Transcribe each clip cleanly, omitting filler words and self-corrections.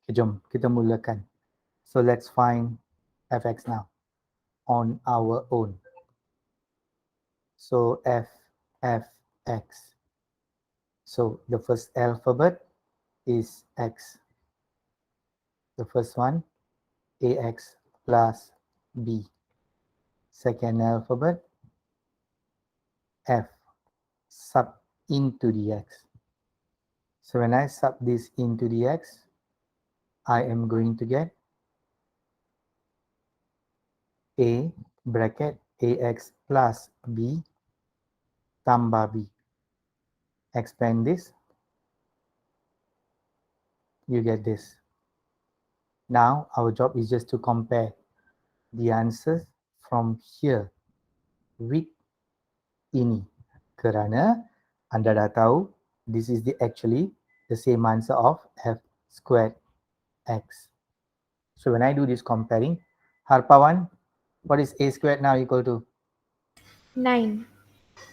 Okay, jom kita mulakan. So let's find fx now on our own. So fx. So the first alphabet is x. The first one, ax plus b. Second alphabet, f, sub into the x. So when I sub this into the x, I am going to get a bracket ax plus b tambah b. Expand this, you get this. Now our job is just to compare the answers from here with ini. Kerana anda dah tahu this is actually the same answer of f squared x. So when I do this comparing, Harpawan, what is a squared now equal to? 9.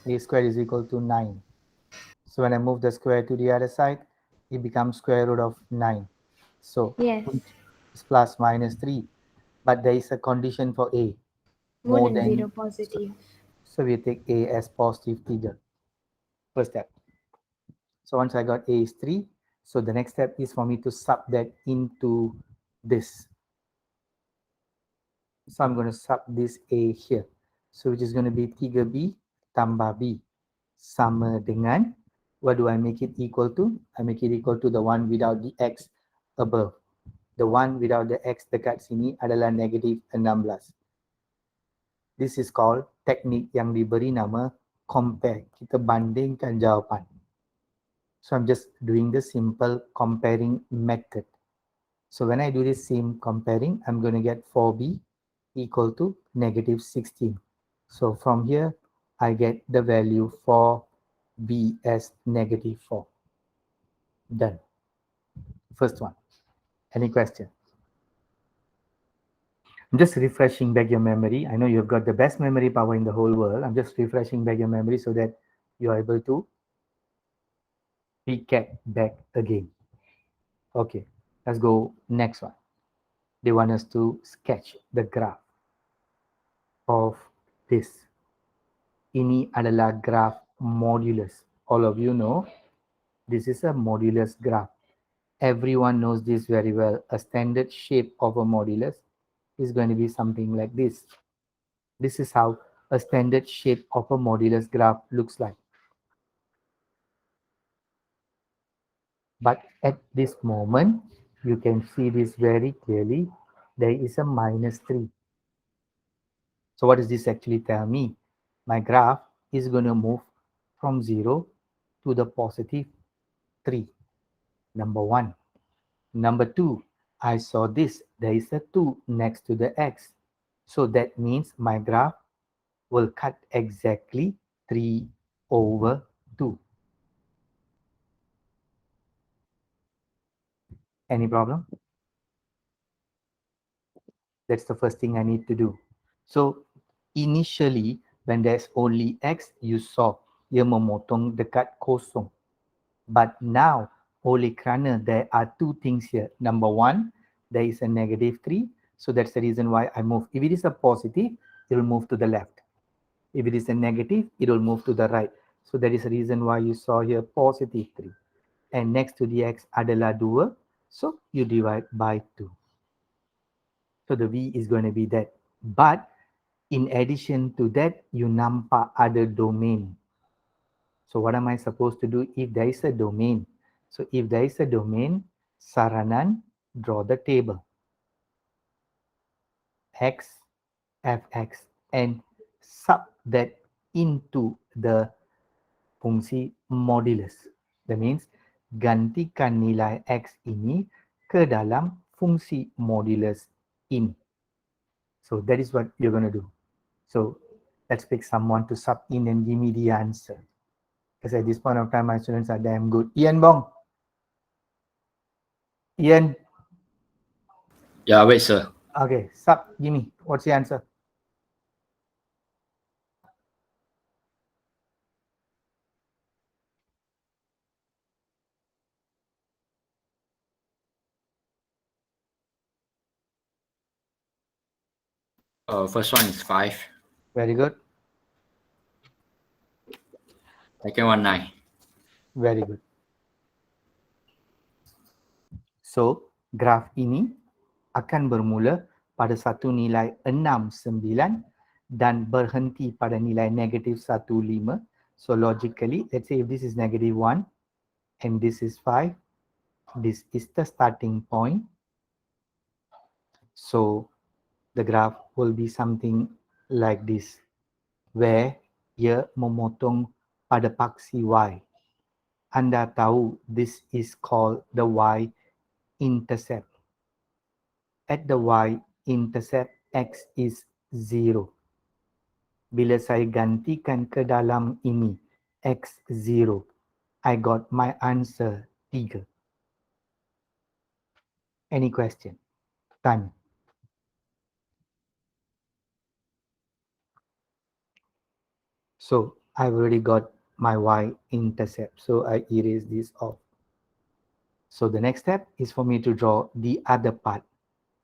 A squared is equal to 9. So when I move the square to the other side, it becomes square root of 9. So Yes. which is plus minus 3. But there is a condition for a, More more than than. 0 positive. So we take a as positive 3. First step. So once I got a is 3, so the next step is for me to sub that into this. So I'm going to sub this a here. So which is going to be 3b tambah b sama dengan, what do I make it equal to? I make it equal to the one without the x above. The one without the x dekat sini adalah negative 16. This is called teknik yang diberi nama compare. Kita bandingkan jawapan. So I'm just doing the simple comparing method. So when I do this same comparing, I'm going to get 4b equal to negative 16. So from here, I get the value for b as negative 4. Done. First one. Any question? I'm just refreshing back your memory. I know you've got the best memory power in the whole world. I'm just refreshing back your memory so that you're able to recap back again. Okay, let's go next one. They want us to sketch the graph of this. Ini adalah graph modulus. All of you know this is a modulus graph. Everyone knows this very well. A standard shape of a modulus is going to be something like this. This is how a standard shape of a modulus graph looks like. But at this moment, you can see this very clearly. There is a minus 3. So what does this actually tell me? My graph is going to move from 0 to the positive 3. Number 1. Number 2, I saw this. There is a 2 next to the x. So that means my graph will cut exactly 3 over 2. Any problem? That's the first thing I need to do. So initially, when there's only x, you saw ia memotong dekat kosong. But now, oleh kerana there are two things here. Number one, there is a negative 3. So that's the reason why I move. If it is a positive, it will move to the left. If it is a negative, it will move to the right. So that is the reason why you saw here positive 3. And next to the x adalah 2. So you divide by 2. So the V is going to be that. But in addition to that, you nampak ada domain. So what am I supposed to do if there is a domain? So if there is a domain, saranan, draw the table. X, fx, and sub that into the fungsi modulus. That means gantikan nilai x ini ke dalam fungsi modulus ini. So that is what you're going to do. So let's pick someone to sub in and give me the answer. Because at this point of time, my students are damn good. Ian Bong. Ian. Yeah, wait, sir. Okay, sub, give me. What's the answer? First one is 5. Very good. Second one 9. Very good. So, graf ini akan bermula pada satu nilai 6, 9 dan berhenti pada nilai negatif 1, 5. So, logically, let's say if this is negative 1 and this is 5, this is the starting point. So, the graph will be something like this, where ia memotong pada paksi Y. Anda tahu this is called the y-intercept. At the y-intercept, x is 0. Bila saya gantikan ke dalam ini, x 0, I got my answer 3. Any question? Tanya. So I've already got my y-intercept. So I erase this off. So the next step is for me to draw the other part,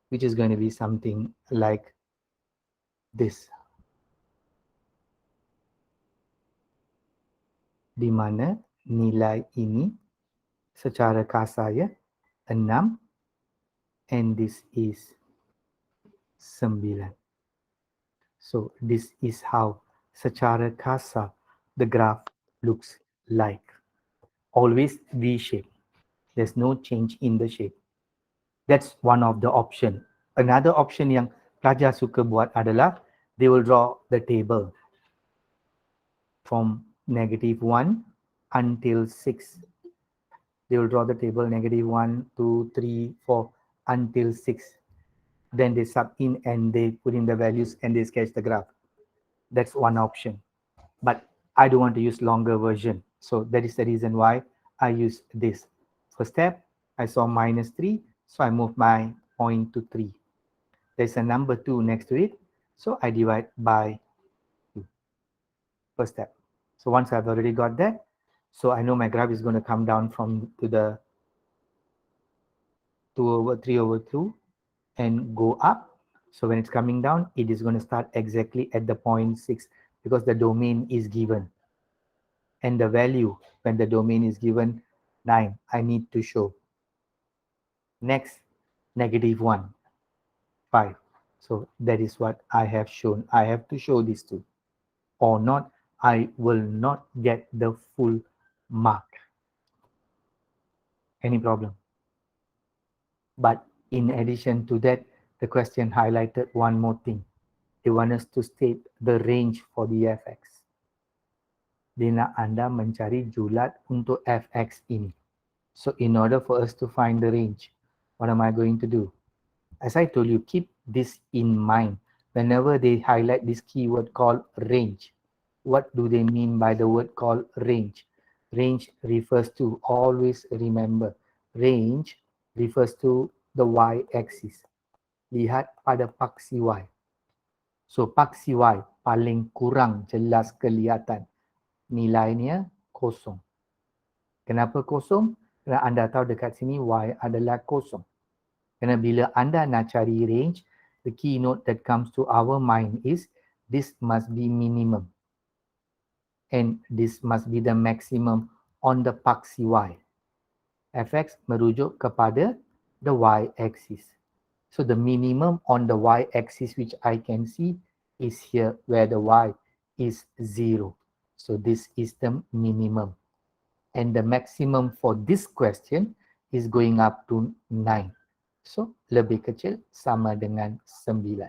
which is going to be something like this. Di mana nilai ini secara kasar ya 6 and this is 9. So this is how secara kasar the graph looks like. Always V shape. There's no change in the shape. That's one of the option. Another option yang pelajar suka buat adalah they will draw the table from negative 1 until 6. They will draw the table negative 1, 2, 3, 4 until 6. Then they sub in and they put in the values and they sketch the graph. That's one option. But I don't want to use longer version. So that is the reason why I use this. First step, I saw minus 3. So I move my point to 3. There's a number 2 next to it. So I divide by 2. First step. So once I've already got that, so I know my graph is going to come down from to the 2 over 3 over 2 and go up. So when it's coming down, it is going to start exactly at the point 6 because the domain is given. And the value when the domain is given 9, I need to show. Next, negative 1, 5. So that is what I have shown. I have to show these two. Or not, I will not get the full mark. Any problem? But in addition to that, the question highlighted one more thing. They want us to state the range for the fx. Dia nak anda mencari julat untuk fx ini. So in order for us to find the range, what am I going to do? As I told you, keep this in mind. Whenever they highlight this keyword called range, what do they mean by the word called range? Range refers to, always remember, range refers to the y-axis. Lihat pada paksi y. So paksi y paling kurang jelas kelihatan. Nilainya kosong. Kenapa kosong? Kerana anda tahu dekat sini y adalah kosong. Kerana bila anda nak cari range, the keynote that comes to our mind is this must be minimum. And this must be the maximum on the paksi y. Fx merujuk kepada the y-axis. So the minimum on the y-axis which I can see is here where the y is 0. So this is the minimum. And the maximum for this question is going up to 9. So lebih kecil sama dengan 9.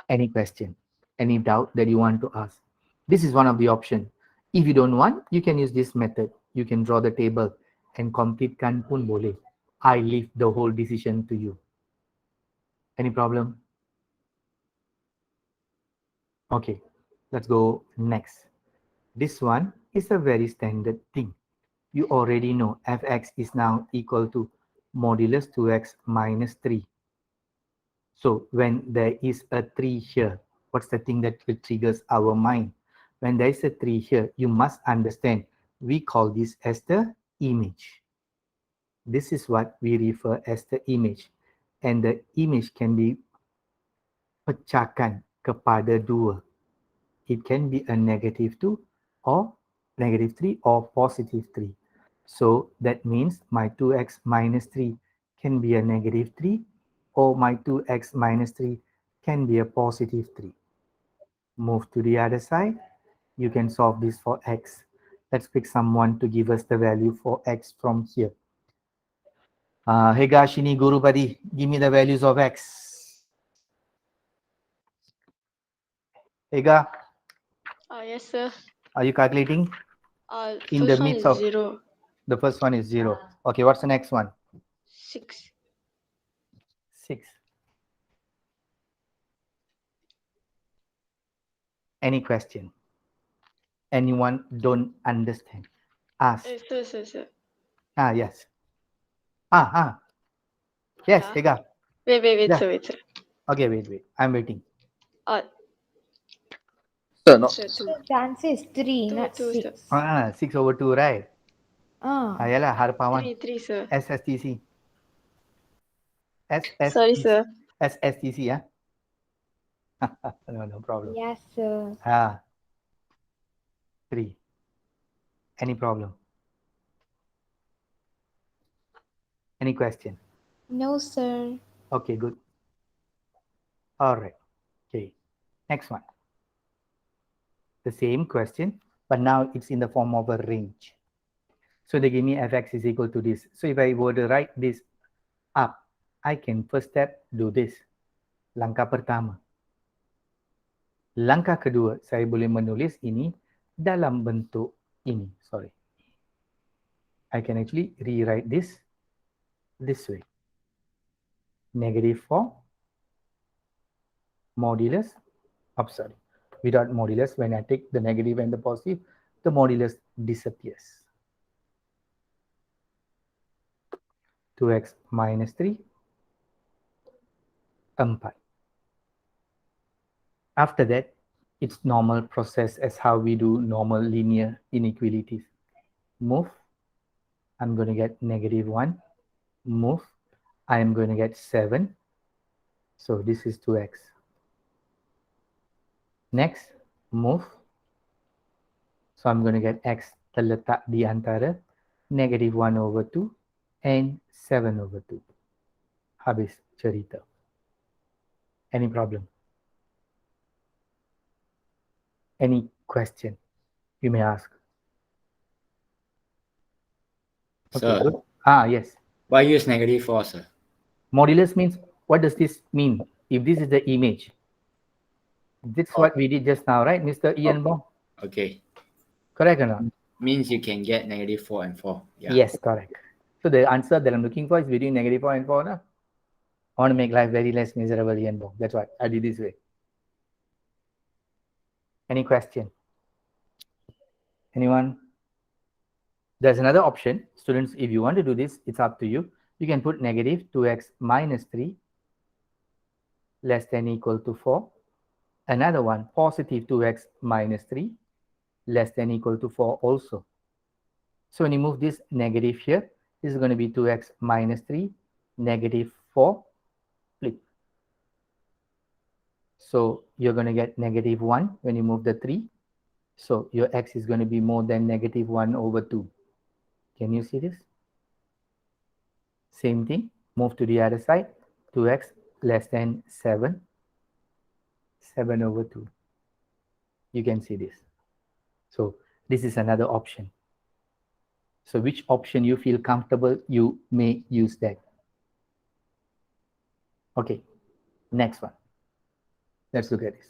Any question? Any doubt that you want to ask? This is one of the options. If you don't want, you can use this method. You can draw the table and completekan pun boleh. I leave the whole decision to you. Any problem? Okay, let's go next. This one is a very standard thing. You already know fx is now equal to modulus 2x minus 3. So when there is a 3 here, what's the thing that triggers our mind? When there is a 3 here, you must understand, we call this as the image. This is what we refer as the image. And the image can be pecahkan kepada 2. It can be a -2 or -3 or +3. So that means my 2x minus 3 can be a -3 or my 2x minus 3 can be a +3. Move to the other side. You can solve this for x. Let's pick someone to give us the value for x from here. Hegashini Gurupati, give me the values of x. Hega, Yes, sir. are you calculating? In the First one midst is of 0. the first one is 0. Okay, what's the next one? 6. 6. Any question? Anyone don't understand? Ask. Sir. Yes. Yes, Huh? Hega. Wait, Yeah. sir. Okay, wait. I'm waiting. Sir, no. Sir, 2. So the answer is 3, not 2, sir. 6. 6/2, right? Yalah, Harpawan. 3, sir. SSTC. Sorry, sir. SSTC, yeah? No problem. Yes, sir. 3. Any problem? Any question? No, sir. Okay, good. All right. Okay. Next one. The same question, but now it's in the form of a range. So they give me fx is equal to this. So if I were to write this up, I can first step do this. Langkah pertama. Langkah kedua, saya boleh menulis ini dalam bentuk ini. Sorry. I can actually rewrite this way. -4 modulus, sorry, without modulus, when I take the negative and the positive, the modulus disappears. 2x minus 3, 4. After that, it's normal process as how we do normal linear inequalities. Move, I'm going to get -1. Move, I am going to get 7. So this is 2x. Next, move. So I'm going to get x terletak di antara -1/2 and 7/2. Habis cerita. Any problem? Any question you may ask? Okay, Sir, good. Yes. why use -4, sir? Modulus means, what does this mean? If this is the image, that's what we did just now, right, Mr. Ian Bong? Okay. Correct or not? Means you can get -4 and 4. Yeah. Yes, correct. So the answer that I'm looking for is between -4 and 4. No? I want to make life very less miserable, Ian Bong. That's why I did this way. Any question? Anyone? There's another option. Students, if you want to do this, it's up to you. You can put -2x minus 3 less than equal to 4. Another one, +2x minus 3 less than equal to 4 also. So when you move this negative here, this is going to be 2x minus 3, -4, flip. So you're going to get -1 when you move the 3. So your x is going to be more than -1/2. Can you see this? Same thing, move to the other side, 2x less than 7, 7/2. You can see this. So this is another option. So which option you feel comfortable, you may use that. Okay, next one. Let's look at this.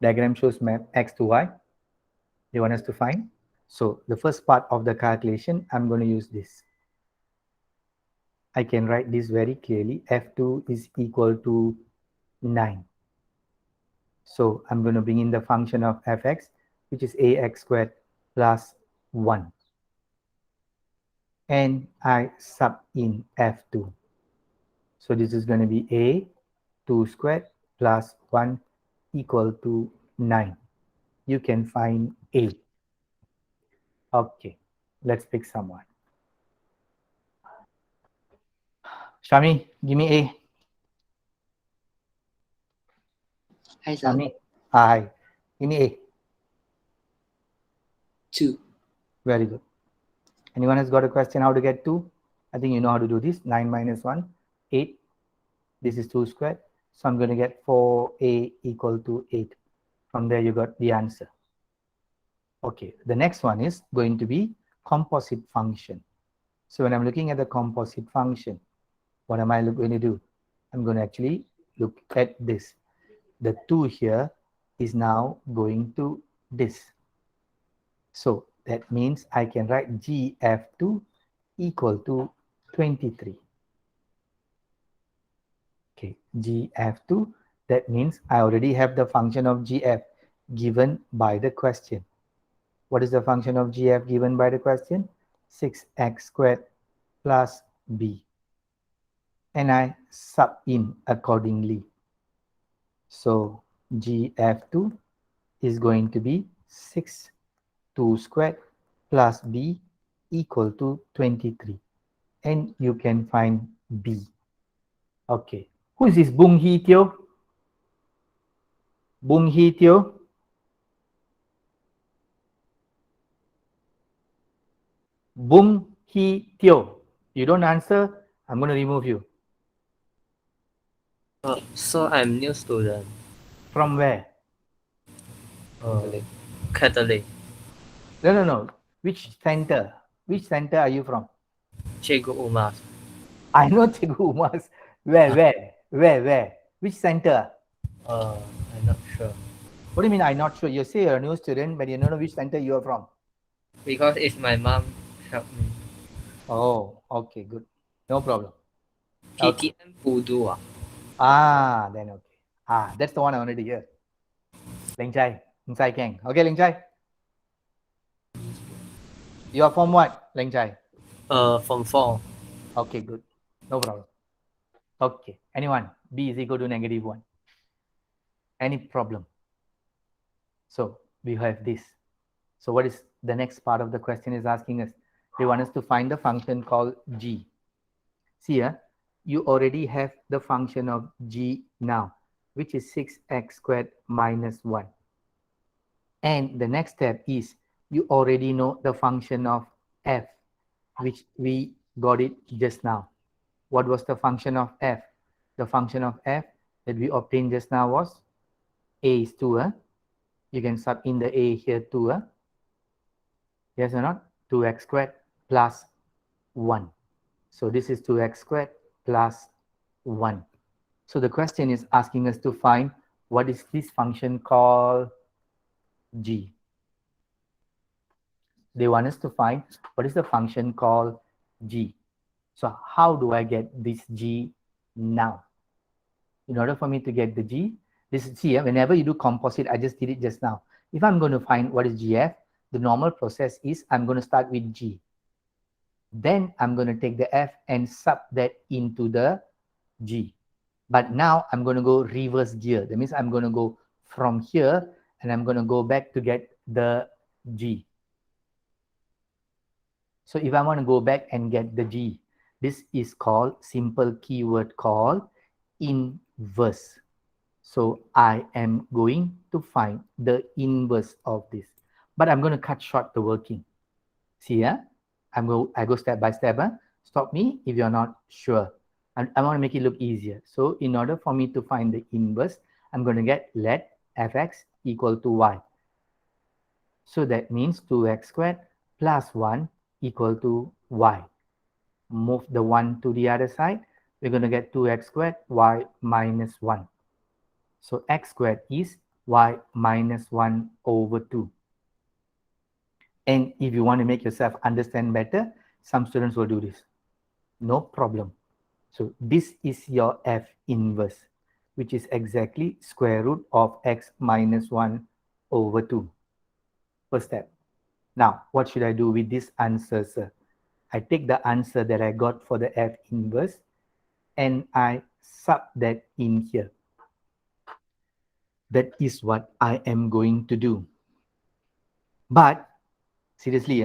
Diagram shows map x to y. They want us to find. So the first part of the calculation, I'm going to use this. I can write this very clearly. F2 is equal to 9. So I'm going to bring in the function of fx, which is ax squared plus 1. And I sub in f2. So this is going to be a 2 squared plus 1 equal to 9. You can find a. Okay, let's pick someone. Shami, give me a. Hi, sir. Nami. Hi. Ini A. 2. Very good. Anyone has got a question how to get 2? I think you know how to do this. 9 minus 1, 8. This is 2 squared. So I'm going to get 4A equal to 8. From there, you got the answer. Okay, the next one is going to be composite function. So when I'm looking at the composite function, what am I going to do? I'm going to actually look at this. The 2 here is now going to this. So that means I can write GF2 equal to 23. Okay, GF2, that means I already have the function of GF given by the question. What is the function of GF given by the question? 6x squared plus b. And I sub in accordingly. So GF2 is going to be 6 2 squared plus b equal to 23. And you can find b. Okay. Who is this Bung Hee Teo? Bung Hee Teo? Bung Hee Teo. You don't answer, I'm going to remove you. So I'm new student. From where? Catholic. No. Which center? Which center are you from? Cikgu Umar. I know Cikgu Umas. Where? Which center? I'm not sure. What do you mean I'm not sure? You say you're a new student, but you don't know which center you are from. Because it's my mom helped me. Oh, okay, good. No problem. Okay. PTM Pudu. Then okay. That's the one I wanted to hear. Leng Chai Keng. Okay, Leng Chai. You are from what, Leng Chai? From 4. Okay, good. No problem. Okay. Anyone? B is equal to -1. Any problem? So we have this. So what is the next part of the question is asking us? They want us to find the function called g. See here, you already have the function of g now, which is 6x squared minus 1. And the next step is you already know the function of f, which we got it just now. What was the function of f? The function of f that we obtained just now was a is 2. You can sub in the a here 2. Yes or not? 2x squared plus 1. So this is 2x squared plus 1. So the question is asking us to find what is this function called g. They want us to find what is the function called g. So how do I get this g now? In order for me to get the g, this is here, whenever you do composite, I just did it just now. If I'm going to find what is gf, the normal process is I'm going to start with g. Then I'm going to take the f and sub that into the g. But now I'm going to go reverse gear. That means I'm going to go from here and I'm going to go back to get the g. So if I want to go back and get the g, this is called simple keyword called inverse. So I am going to find the inverse of this. But I'm going to cut short the working. See here, I go step by step. Stop me if you're not sure. I want to make it look easier. So in order for me to find the inverse, I'm going to get let fx equal to y. So that means 2x squared plus 1 equal to y. Move the 1 to the other side. We're going to get 2x squared y minus 1. So x squared is y minus 1 over 2. And if you want to make yourself understand better, some students will do this. No problem. So this is your f inverse, which is exactly square root of x minus 1 over 2. First step. Now, what should I do with this answer, sir? I take the answer that I got for the f inverse and I sub that in here. That is what I am going to do. But seriously,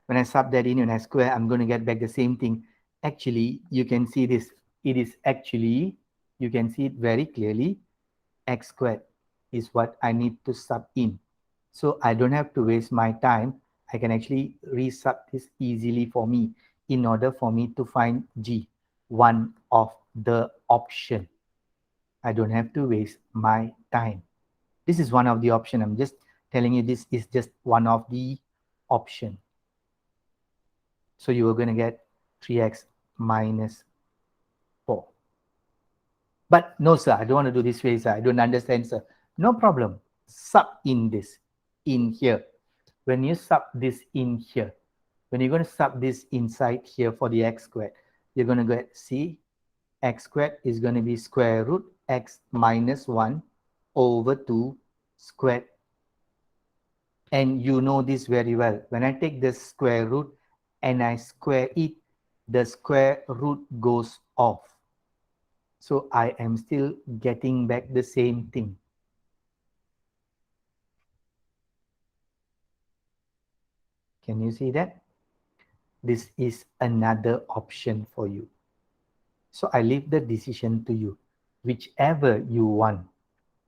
when I sub that in and I square, I'm going to get back the same thing. Actually, you can see this. It is actually, you can see it very clearly, x squared. is what I need to sub in. So I don't have to waste my time. I can actually resub this easily for me in order for me to find G, one of the option. I don't have to waste my time. This is one of the option. I'm just telling you this is just one of the option. So you are going to get 3x minus 4. But no, sir, I don't want to do this way, sir. I don't understand, sir. No problem. Sub in this in here. When you sub this in here, when you're going to sub this inside here for the x squared, you're going to get, see, x squared is going to be square root x minus 1 over 2 squared. And you know this very well. When I take the square root and I square it, the square root goes off. So I am still getting back the same thing. Can you see that? This is another option for you. So I leave the decision to you. Whichever you want,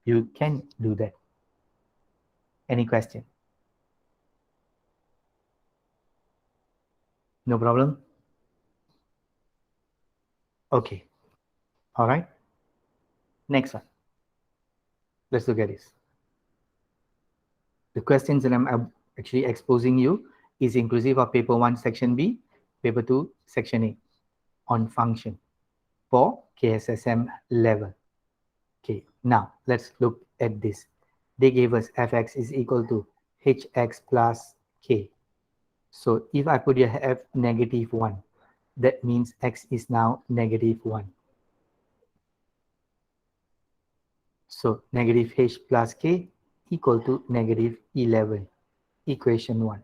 you can do that. Any question? No problem? Okay. All right. Next one. Let's look at this. The questions that I'm actually exposing you is inclusive of paper 1 section B, paper 2 section A on function for KSSM level. Okay, now let's look at this. They gave us fx is equal to hx plus k. So if I put here f negative 1, that means x is now negative 1. So negative h plus k equal to negative 11, equation 1.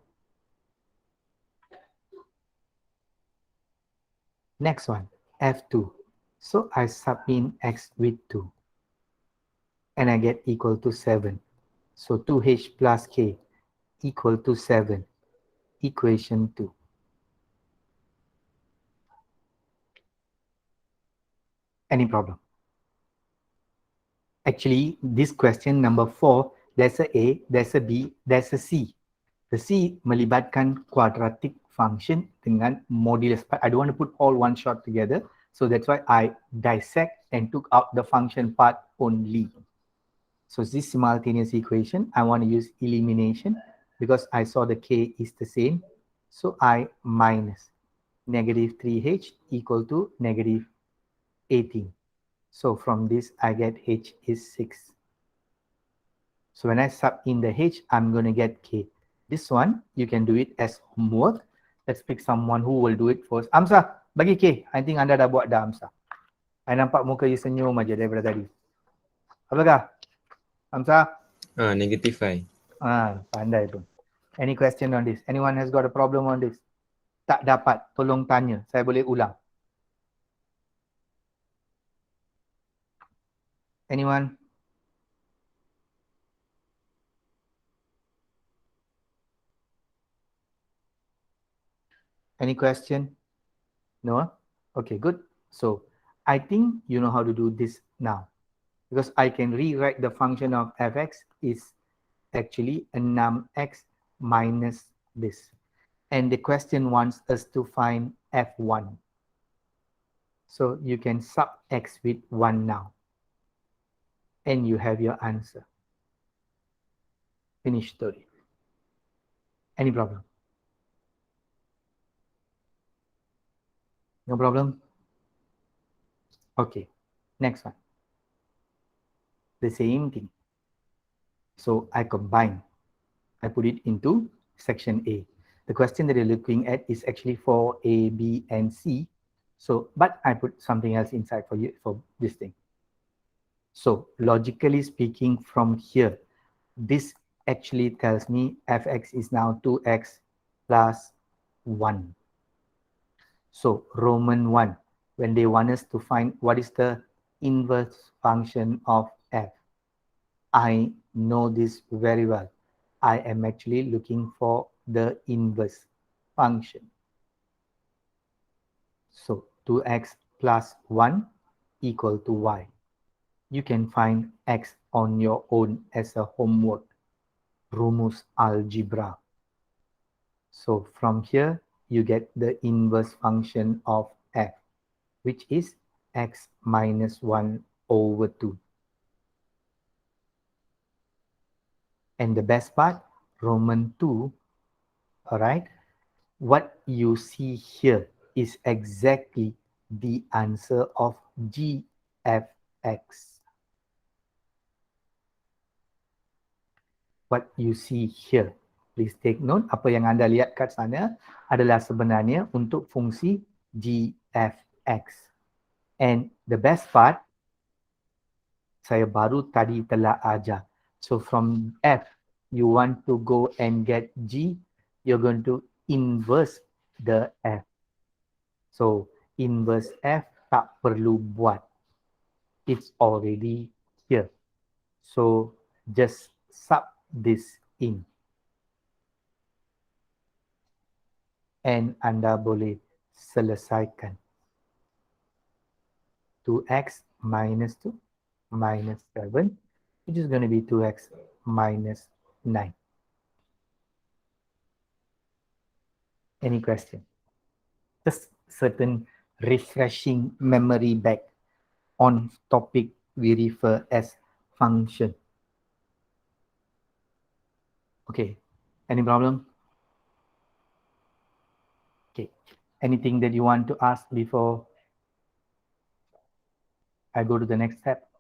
Next one, f2. So I sub in x with 2 and I get equal to 7. So 2h plus k equal to 7, equation 2. Any problem? Actually, this question number 4, there's a A, there's a B, there's a C. The C melibatkan quadratic function dengan modulus. But I don't want to put all one shot together. So that's why I dissect and took out the function part only. So this simultaneous equation, I want to use elimination because I saw the K is the same. So I minus negative 3h equal to negative 18. So from this, I get h is 6. So when I sub in the h, I'm going to get k. This one, you can do it as homework. Let's pick someone who will do it first. Amsa, bagi k. I think anda dah buat dah, Amsa. I nampak muka you senyum aja daripada tadi. Apakah? Amsa? Negative 5. Pandai tu. Any question on this? Anyone has got a problem on this? Tak dapat, tolong tanya. Saya boleh ulang. Anyone? Any question? No? Okay, good. So I think you know how to do this now. Because I can rewrite the function of fx is actually a num(x) minus this. And the question wants us to find f1. So you can sub x with 1 now. And you have your answer. Finish story. Any problem? No problem? Okay, next one. The same thing. So I combine. I put it into section A. The question that you're looking at is actually for A, B, and C. So, but I put something else inside for you for this thing. So logically speaking from here, this actually tells me fx is now 2x plus 1. So Roman 1, when they want us to find what is the inverse function of f, I know this very well. I am actually looking for the inverse function. So 2x plus 1 equal to y. you can find x on your own as a homework. Rumus algebra. So from here, you get the inverse function of f, which is x minus 1 over 2. And the best part, Roman 2, all right, what you see here is exactly the answer of GFX. What you see here. Please take note, apa yang anda lihat kat sana adalah sebenarnya untuk fungsi GFX. And the best part, saya baru tadi telah ajar. So from F, you want to go and get G, you're going to inverse the F. So inverse F tak perlu buat. It's already here. So just sub this in. And anda boleh selesaikan. 2x minus 2 minus 7, which is going to be 2x minus 9. Any question? Just certain refreshing memory back on topic we refer as function. Okay, any problem? Okay, anything that you want to ask before I go to the next step?